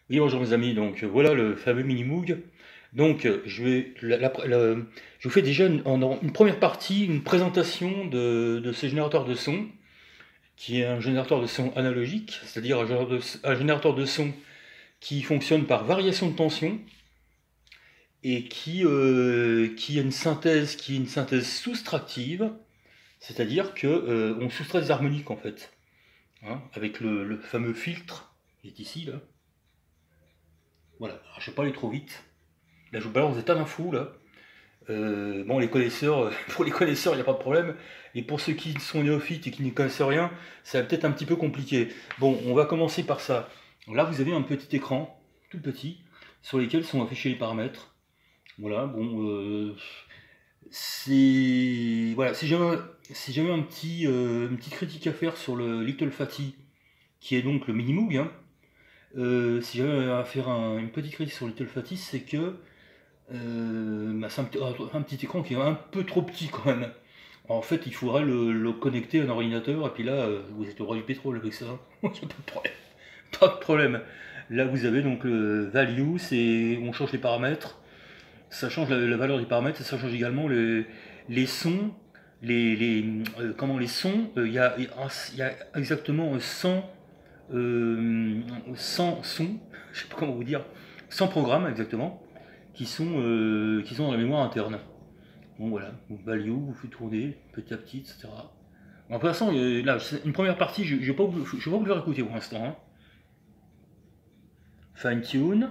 Oui, bonjour mes amis, donc voilà le fameux mini-Moog. Donc je vous fais déjà une première partie, une présentation de ce générateur de son, qui est un générateur de son analogique, c'est-à-dire un générateur de son qui fonctionne par variation de tension et qui a une synthèse soustractive, c'est-à-dire que on soustrait des harmoniques en fait, hein, avec le fameux filtre qui est ici là. Voilà, alors, je ne vais pas aller trop vite. Là, je vous balance des tas d'infos là. Bon, les connaisseurs, pour les connaisseurs, il n'y a pas de problème. Et pour ceux qui sont néophytes et qui ne connaissent rien, ça va peut-être un petit peu compliqué. Bon, on va commencer par ça. Là, vous avez un petit écran, tout petit, sur lequel sont affichés les paramètres. Voilà, bon, c'est. Voilà, si j'avais une petite critique à faire sur le Little Fatty, qui est donc le Minimoog, hein, si j'avais à faire une petite critique sur le Little Fatty, c'est que bah, c'est un petit écran qui est un peu trop petit quand même. En fait, il faudrait le connecter à un ordinateur, et puis là, vous êtes au roi du pétrole avec ça. Il n'y a pas de problème. Pas de problème. Là, vous avez donc le value, c'est on change les paramètres, ça change la valeur des paramètres, et ça change également les sons, comment les sons. Il y a exactement 100 sons, je sais pas comment vous dire, 100 programmes exactement, qui sont dans la mémoire interne. Bon voilà, vous value, vous faites tourner petit à petit, etc. Bon, pour l'instant, là, c'est une première partie, je ne vais pas vous le faire écouter pour l'instant, hein. Fine tune,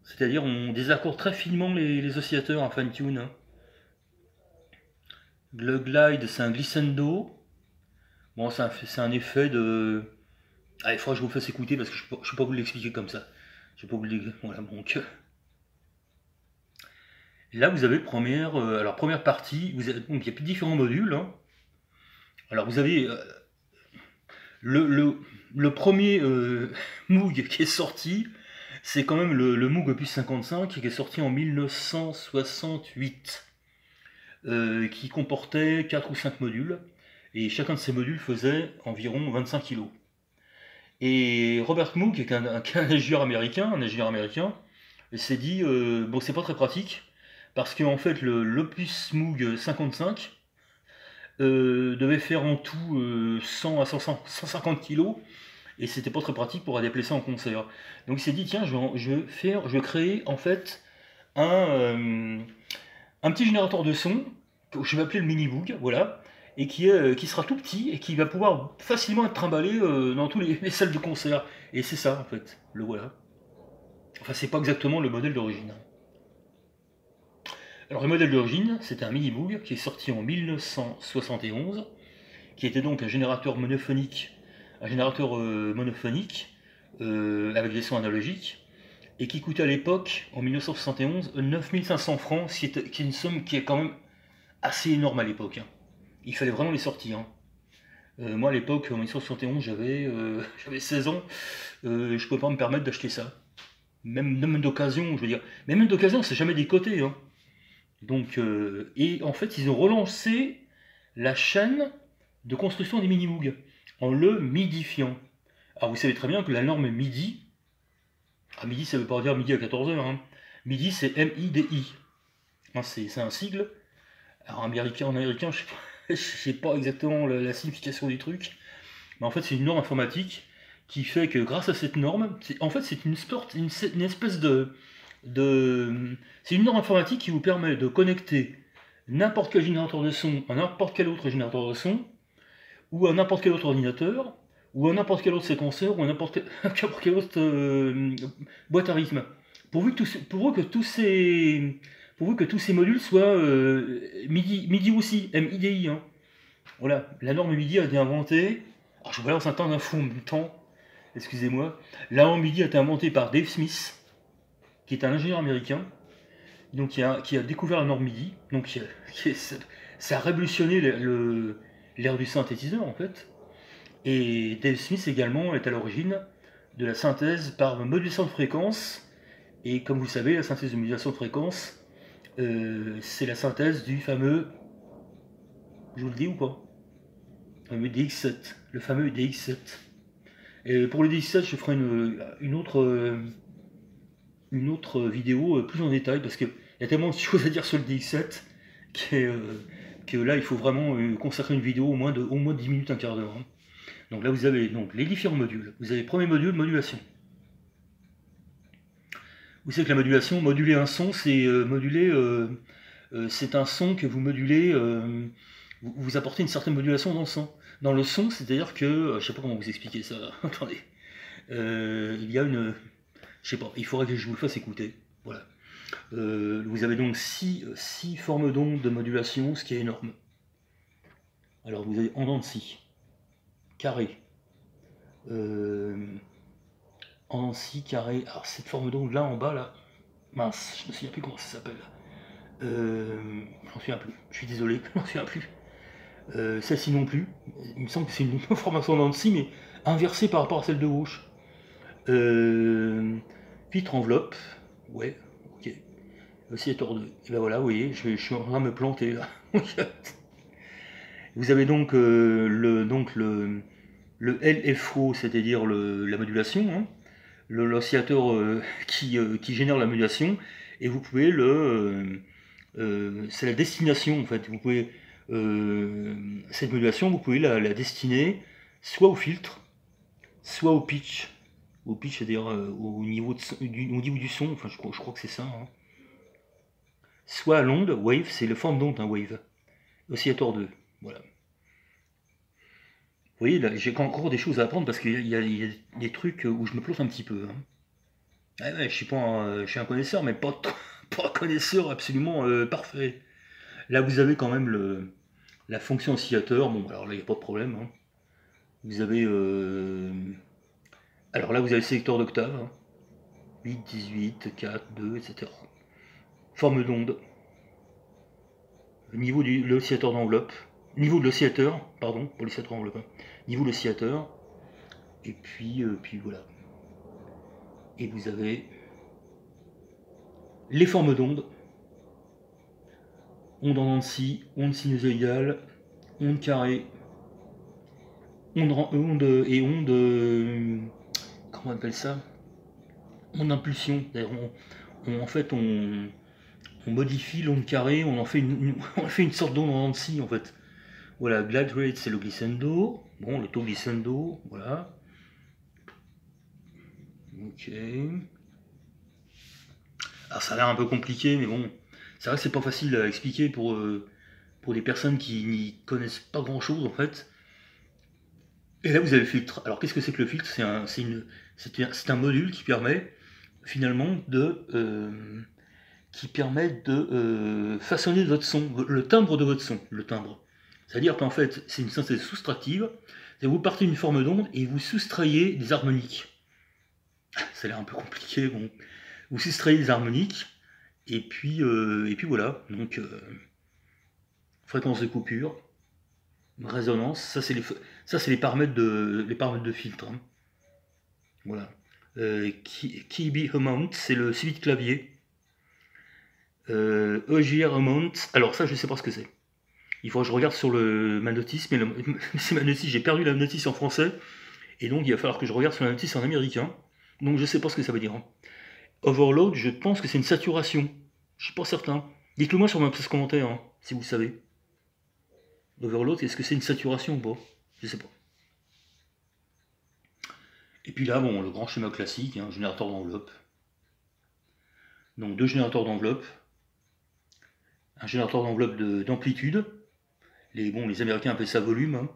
c'est-à-dire on désaccorde très finement les oscillateurs en fine tune, hein. Le glide, c'est un glissando. Bon, c'est un effet de. Ah, il faudra que je vous fasse écouter parce que je ne peux pas vous l'expliquer comme ça. Je peux pas vous l'expliquer. Voilà, donc. Là, vous avez première partie, donc il y a différents modules, hein. Alors, vous avez le premier Moog qui est sorti, c'est quand même le Moog Opus 55 qui est sorti en 1968, qui comportait 4 ou 5 modules, et chacun de ces modules faisait environ 25 kg. Et Robert Moog, qui est un ingénieur américain, s'est dit, bon, c'est pas très pratique, parce qu'en fait, l'Opus Moog 55 devait faire en tout 100 à 150 kg, et c'était pas très pratique pour la déplacer en concert. Donc il s'est dit tiens, je vais créer en fait un, euh, un petit générateur de son que je vais appeler le mini boog, voilà, et qui sera tout petit et qui va pouvoir facilement être trimballé dans tous les salles de concert. Et c'est ça en fait, le voilà. Enfin c'est pas exactement le modèle d'origine. Alors le modèle d'origine, c'était un mini boog qui est sorti en 1971, qui était donc un générateur monophonique avec des sons analogiques, et qui coûtait à l'époque, en 1971, 9500 francs, qui est une somme qui est quand même assez énorme à l'époque, hein. Il fallait vraiment les sortir, hein. Moi à l'époque, en 1971, j'avais 16 ans, je ne pouvais pas me permettre d'acheter ça. Même d'occasion, je veux dire. Mais même d'occasion, c'est jamais des cotés, hein. Donc, et en fait, ils ont relancé la chaîne de construction des mini-Moog en le midifiant. Alors vous savez très bien que la norme MIDI, MIDI ça veut pas dire midi à 14h, hein. MIDI c'est M-I-D-I. Hein, c'est un sigle. Alors en américain, je sais pas exactement la signification du truc, mais en fait c'est une norme informatique qui fait que grâce à cette norme, en fait c'est une espèce c'est une norme informatique qui vous permet de connecter n'importe quel générateur de son à n'importe quel autre générateur de son, ou à n'importe quel autre ordinateur, ou à n'importe quel autre séquenceur, ou à n'importe quelle autre boîte à rythme. Pourvu que tous ces modules soient MIDI aussi, MIDI, hein. Voilà, la norme MIDI a été inventée. Alors je vous balance un temps d'infos en même temps, excusez-moi. La norme MIDI a été inventée par Dave Smith, qui est un ingénieur américain, donc qui a découvert la norme MIDI, donc ça a révolutionné l'ère du synthétiseur en fait. Et Dave Smith également est à l'origine de la synthèse par modulation de fréquence. Et comme vous savez, la synthèse de modulation de fréquence, c'est la synthèse du fameux, je vous le dis ou pas, le fameux DX7. Et pour le DX7, je ferai une autre vidéo plus en détail, parce qu'il y a tellement de choses à dire sur le DX7 que là, il faut vraiment consacrer une vidéo au moins de 10 minutes, un quart d'heure. Hein. Donc là, vous avez donc, les différents modules. Vous avez premier module, modulation. Vous savez que la modulation, moduler un son, c'est c'est un son que vous modulez, vous apportez une certaine modulation dans le son. Dans le son, c'est-à-dire que, je sais pas comment vous expliquer ça, attendez, il y a une, je sais pas, il faudrait que je vous le fasse écouter, voilà. Vous avez donc 6 formes d'ondes de modulation, ce qui est énorme. Alors vous avez en dents de scie, carré, en dents de scie, carré, alors cette forme d'onde là en bas là, mince, je me souviens plus comment ça s'appelle. J'en souviens plus, je suis désolé, j'en souviens plus. Celle-ci non plus, il me semble que c'est une formation en dents de scie, mais inversée par rapport à celle de gauche. Filtre enveloppe, ouais, ok. Oscillateur 2, et ben voilà, vous voyez, je suis en train de me planter là. Vous avez donc, le LFO, c'est-à-dire la modulation, hein, l'oscillateur qui génère la modulation, et vous pouvez c'est la destination en fait. Vous pouvez cette modulation, vous pouvez la destiner soit au filtre, soit au pitch. Au pitch, c'est-à-dire au niveau du son, enfin je crois que c'est ça. Hein. Soit à l'onde, wave, c'est le forme d'onde, un wave. Oscillateur 2, voilà. Vous voyez, là, j'ai encore des choses à apprendre parce qu'il y a des trucs où je me plante un petit peu. Hein. Ah ouais, je suis un connaisseur, mais pas un connaisseur absolument parfait. Là, vous avez quand même la fonction oscillateur. Bon, alors là, il n'y a pas de problème. Hein. Vous avez... alors là, vous avez le sélecteur d'octave. Hein. 8, 18, 4, 2, etc. Forme d'onde. Niveau de l'oscillateur d'enveloppe. Niveau de l'oscillateur, pardon, pas l'oscillateur d'enveloppe. Hein. Niveau de l'oscillateur. Et puis voilà. Et vous avez les formes d'onde. Onde en dents de scie, onde sinusoïdale, onde carrée, onde et onde... comment on appelle ça? Onde d'impulsion. En fait, on modifie l'onde carrée, on en fait on fait une sorte d'onde en dents de scie, en fait. Voilà, glide rate, c'est le glissando. Bon, le taux glissando, voilà. Ok. Alors, ça a l'air un peu compliqué, mais bon, c'est vrai que c'est pas facile à expliquer pour des personnes qui n'y connaissent pas grand-chose, en fait. Et là, vous avez le filtre. Alors, qu'est-ce que c'est que le filtre? C'est un module qui permet, finalement, de façonner votre son, le timbre de votre son, le timbre. C'est-à-dire qu'en fait, c'est une synthèse soustractive. Vous partez d'une forme d'onde et vous soustrayez des harmoniques. Ça a l'air un peu compliqué, bon. Vous soustrayez des harmoniques, et puis voilà. Donc, fréquence de coupure, résonance, ça c'est les paramètres de filtre. Hein. Voilà. Key amount, c'est le suivi de clavier. EGR amount, alors ça je sais pas ce que c'est. Il faudra que je regarde sur ma notice, mais c'est ma notice, j'ai perdu la notice en français, et donc il va falloir que je regarde sur la notice en américain. Donc je sais pas ce que ça veut dire. Hein. Overload, je pense que c'est une saturation. Je suis pas certain. Dites-le moi sur ma pièce commentaire, hein, si vous savez. Overload, est-ce que c'est une saturation ou pas? Je sais pas. Et puis là, bon, le grand schéma classique, hein, générateur d'enveloppe. Donc deux générateurs d'enveloppe. Un générateur d'enveloppe d'amplitude. Les Américains appellent ça volume. Hein,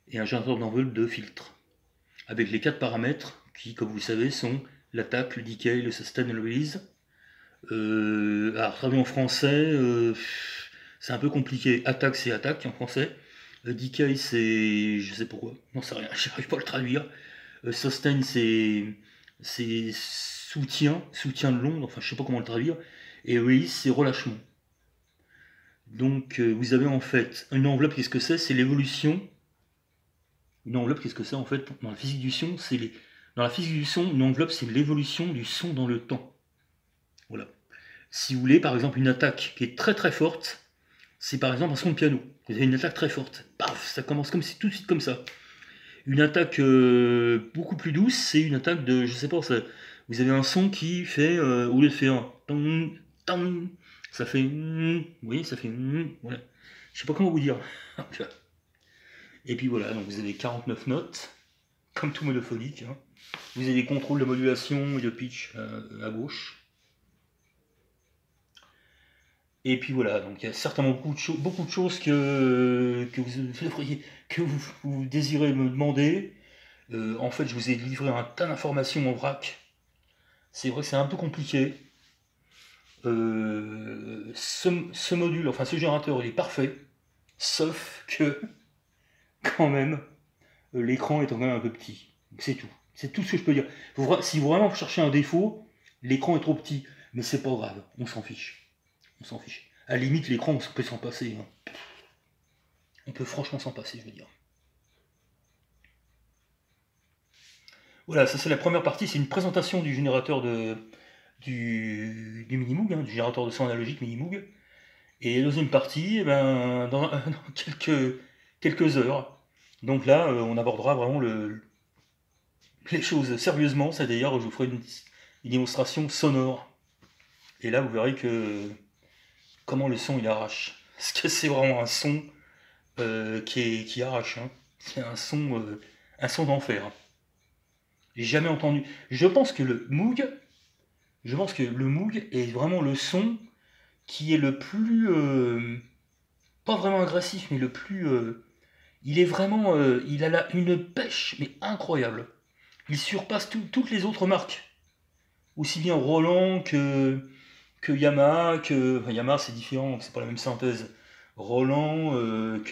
et un générateur d'enveloppe de filtre. Avec les 4 paramètres qui, comme vous le savez, sont l'attaque, le decay, le sustain et le release. Alors, traduit en français, c'est un peu compliqué. Attaque, c'est attaque en français. Decay, c'est... je sais pourquoi. Non, c'est rien, j'arrive pas à le traduire. Sustain, c'est soutien de l'onde, enfin je sais pas comment le traduire. Et release, c'est relâchement. Donc, vous avez en fait une enveloppe, qu'est-ce que c'est? C'est l'évolution. Une enveloppe, qu'est-ce que c'est en fait? Dans la physique du son, dans la physique du son, une enveloppe, c'est l'évolution du son dans le temps. Voilà. Si vous voulez, par exemple, une attaque qui est très très forte, c'est par exemple un son de piano. Vous avez une attaque très forte. Paf, ça commence tout de suite comme ça. Une attaque beaucoup plus douce, c'est une attaque de, je sais pas, vous avez un son qui fait, au lieu de faire un tong, tong, ça fait, vous voyez, ça fait, voilà. Je sais pas comment vous dire. Et puis voilà, donc vous avez 49 notes, comme tout monophonique. Hein. Vous avez des contrôles de modulation et de pitch à gauche. Et puis voilà, donc il y a certainement beaucoup de choses que vous désirez me demander. En fait, je vous ai livré un tas d'informations en vrac. C'est vrai que c'est un peu compliqué. Ce module, enfin ce générateur, il est parfait. Sauf que, quand même, l'écran est quand même un peu petit. C'est tout. C'est tout ce que je peux dire. Si vous vraiment cherchez un défaut, l'écran est trop petit. Mais c'est pas grave, on s'en fiche. On s'en fiche. À la limite, l'écran, on peut s'en passer. Hein. On peut franchement s'en passer, je veux dire. Voilà, ça c'est la première partie, c'est une présentation du générateur du Minimoog, hein, du générateur de son analogique Minimoog. Et la deuxième partie, dans quelques heures. Donc là, on abordera vraiment les choses sérieusement, c'est-à-dire je vous ferai une démonstration sonore. Et là, vous verrez comment le son il arrache. Parce que c'est vraiment un son qui arrache. Hein. C'est un son d'enfer. J'ai jamais entendu. Je pense que le Moog est vraiment le son qui est le plus, pas vraiment agressif, mais le plus, il est vraiment, il a une pêche mais incroyable. Il surpasse toutes les autres marques, aussi bien Roland que Yamaha, enfin, Yamaha c'est différent, c'est pas la même synthèse. Roland, euh,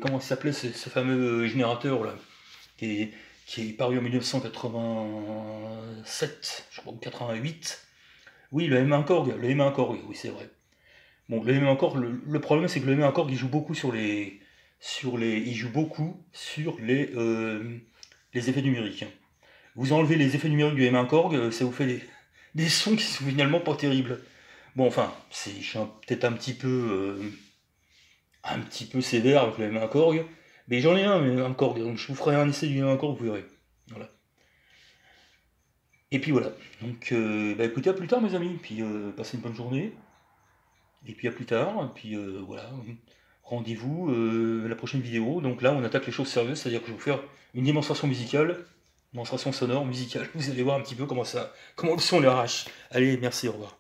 comment ça s'appelait ce fameux générateur là, qui est paru en 1987, je crois, ou 88. Oui, le M1 Korg, oui, c'est vrai. Bon, le M1 Korg, le problème c'est que le M1 Korg il joue beaucoup les effets numériques. Vous enlevez les effets numériques du M1 Korg, ça vous fait des sons qui sont finalement pas terribles. Bon, enfin, je suis peut-être un petit peu sévère avec le M1 Korg, mais j'en ai un, mais un Korg, donc je vous ferai un essai du M1 Korg, vous verrez. Voilà. Et puis voilà. Donc, écoutez, à plus tard, mes amis. Puis passez une bonne journée. Et puis à plus tard. Et puis voilà. Rendez-vous à la prochaine vidéo. Donc là, on attaque les choses sérieuses, c'est-à-dire que je vais vous faire une démonstration musicale, démonstration sonore musicale. Vous allez voir un petit peu comment le son l'arrache. Allez, merci, au revoir.